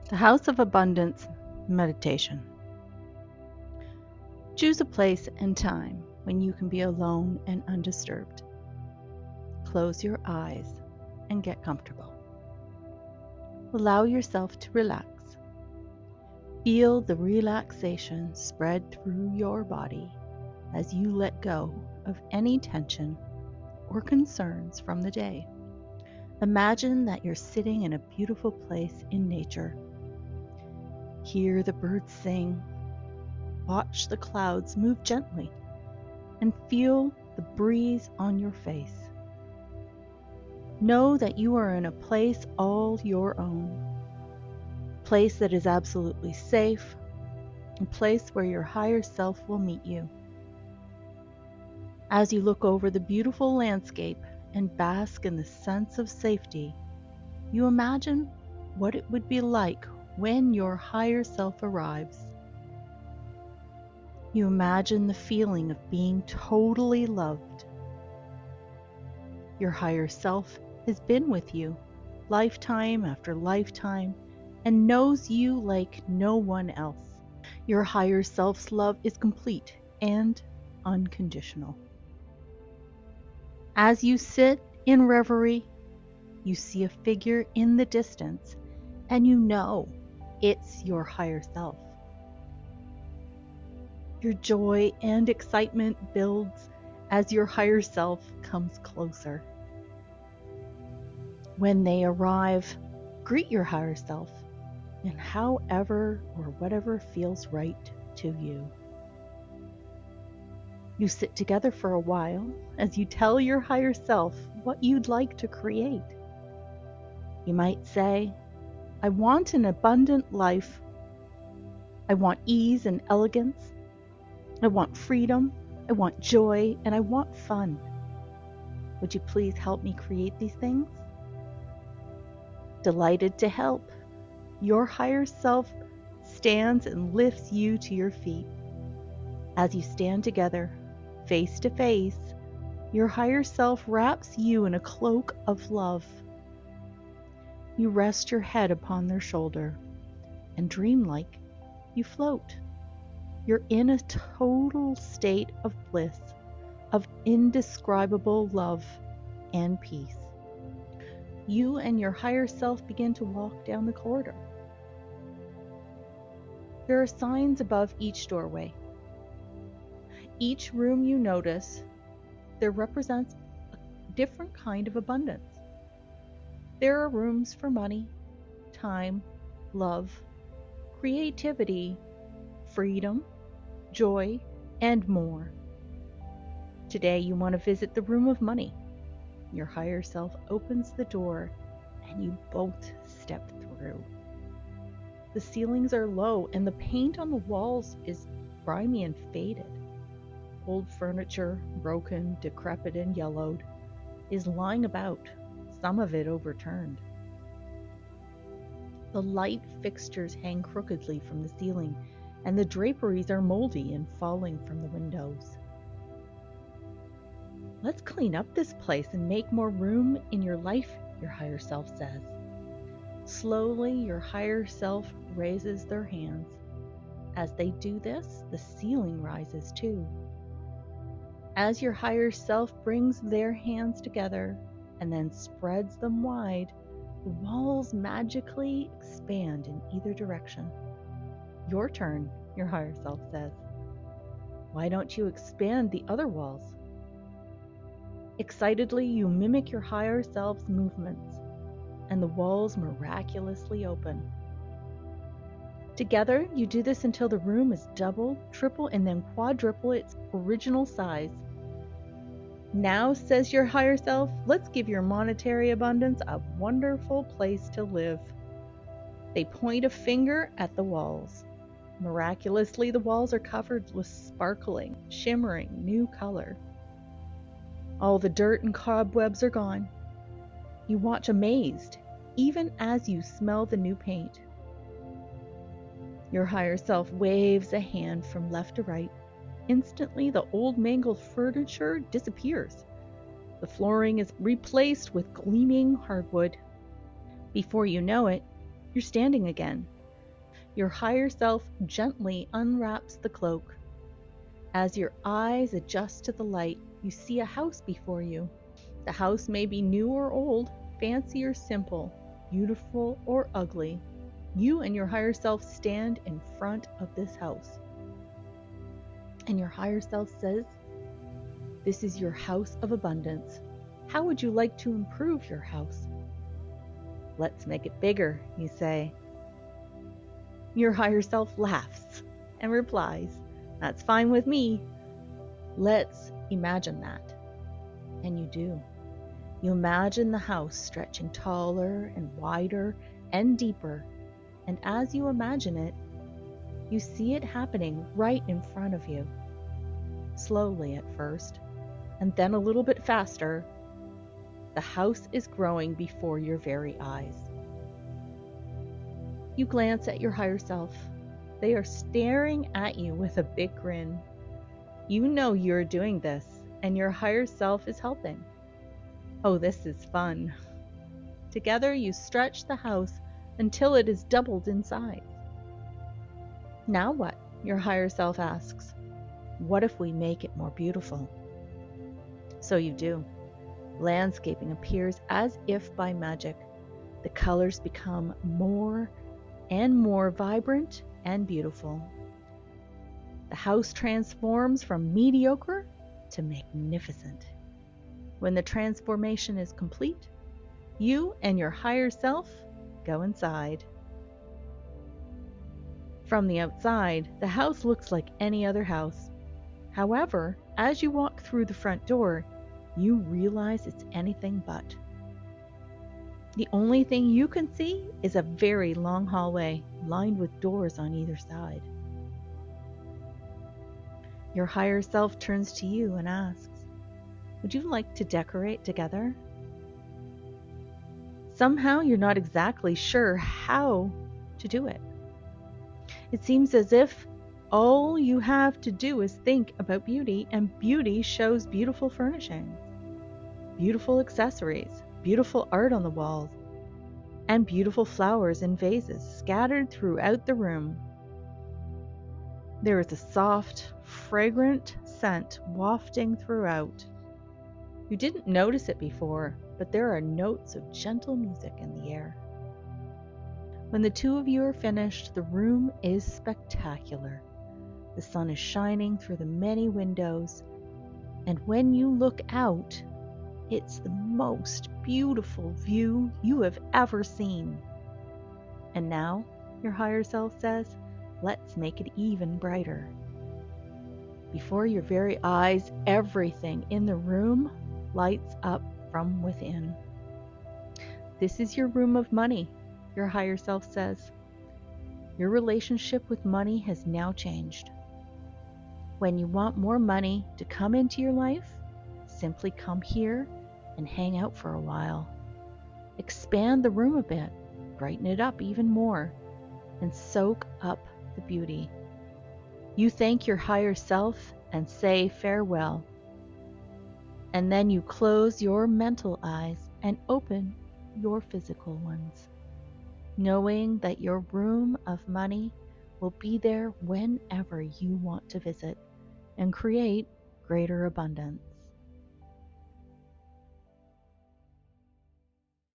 The House of Abundance Meditation. Choose a place and time when you can be alone and undisturbed. Close your eyes and get comfortable. Allow yourself to relax. Feel the relaxation spread through your body as you let go of any tension or concerns from the day. Imagine that you're sitting in a beautiful place in nature. Hear the birds sing. Watch the clouds move gently and feel the breeze on your face. Know that you are in a place all your own, a place that is absolutely safe, a place where your higher self will meet you. As you look over the beautiful landscape and bask in the sense of safety, you imagine what it would be like when your higher self arrives. You imagine the feeling of being totally loved. Your higher self has been with you lifetime after lifetime and knows you like no one else. Your higher self's love is complete and unconditional. As you sit in reverie, you see a figure in the distance and you know it's your higher self. Your joy and excitement builds as your higher self comes closer. When they arrive, greet your higher self in however or whatever feels right to you. You sit together for a while as you tell your higher self what you'd like to create. You might say, I want an abundant life. I want ease and elegance. I want freedom, I want joy, and I want fun. Would you please help me create these things? Delighted to help, your higher self stands and lifts you to your feet. As you stand together, face to face, your higher self wraps you in a cloak of love. You rest your head upon their shoulder, and dreamlike, you float. You're in a total state of bliss, of indescribable love and peace. You and your higher self begin to walk down the corridor. There are signs above each doorway. Each room you notice, there represents a different kind of abundance. There are rooms for money, time, love, creativity, freedom, joy, and more. Today you want to visit the room of money. Your higher self opens the door and you both step through. The ceilings are low and the paint on the walls is grimy and faded. Old furniture, broken, decrepit, and yellowed, is lying about, some of it overturned. The light fixtures hang crookedly from the ceiling, and the draperies are moldy and falling from the windows. Let's clean up this place and make more room in your life, your higher self says. Slowly, your higher self raises their hands. As they do this, the ceiling rises too. As your higher self brings their hands together and then spreads them wide, the walls magically expand in either direction. Your turn, your higher self says. Why don't you expand the other walls? Excitedly, you mimic your higher self's movements, and the walls miraculously open. Together, you do this until the room is double, triple, and then quadruple its original size. Now, says your higher self, let's give your monetary abundance a wonderful place to live. They point a finger at the walls. Miraculously, the walls are covered with sparkling, shimmering new color. All the dirt and cobwebs are gone. You watch amazed, even as you smell the new paint. Your higher self waves a hand from left to right. Instantly, the old mangled furniture disappears. The flooring is replaced with gleaming hardwood. Before you know it, you're standing again, Your higher self gently unwraps the cloak. As your eyes adjust to the light, you see a house before you. The house may be new or old, fancy or simple, beautiful or ugly. You and your higher self stand in front of this house. And your higher self says, "This is your house of abundance. How would you like to improve your house?" "Let's make it bigger," you say. Your higher self laughs and replies, "That's fine with me. Let's imagine that." And you do. You imagine the house stretching taller and wider and deeper. And as you imagine it, you see it happening right in front of you. Slowly at first, and then a little bit faster. The house is growing before your very eyes. You glance at your higher self. They are staring at you with a big grin. You know you're doing this, and your higher self is helping. Oh, this is fun. Together you stretch the house until it is doubled in size. Now what? Your higher self asks. What if we make it more beautiful? So you do. Landscaping appears as if by magic. The colors become more and more vibrant and beautiful. The house transforms from mediocre to magnificent. When the transformation is complete, you and your higher self go inside. From the outside, the house looks like any other house. However, as you walk through the front door, you realize it's anything but. The only thing you can see is a very long hallway lined with doors on either side. Your higher self turns to you and asks, "Would you like to decorate together?" Somehow you're not exactly sure how to do it. It seems as if all you have to do is think about beauty, and beauty shows beautiful furnishings, beautiful accessories, beautiful art on the walls, and beautiful flowers in vases scattered throughout the room. There is a soft, fragrant scent wafting throughout. You didn't notice it before, but there are notes of gentle music in the air. When the two of you are finished, the room is spectacular. The sun is shining through the many windows, and when you look out, it's the most beautiful view you have ever seen. And now, your higher self says, let's make it even brighter. Before your very eyes, everything in the room lights up from within. This is your room of money, your higher self says. Your relationship with money has now changed. When you want more money to come into your life, simply come here and hang out for a while. Expand the room a bit, brighten it up even more, and soak up the beauty. You thank your higher self and say farewell. And then you close your mental eyes and open your physical ones, knowing that your room of money will be there whenever you want to visit and create greater abundance.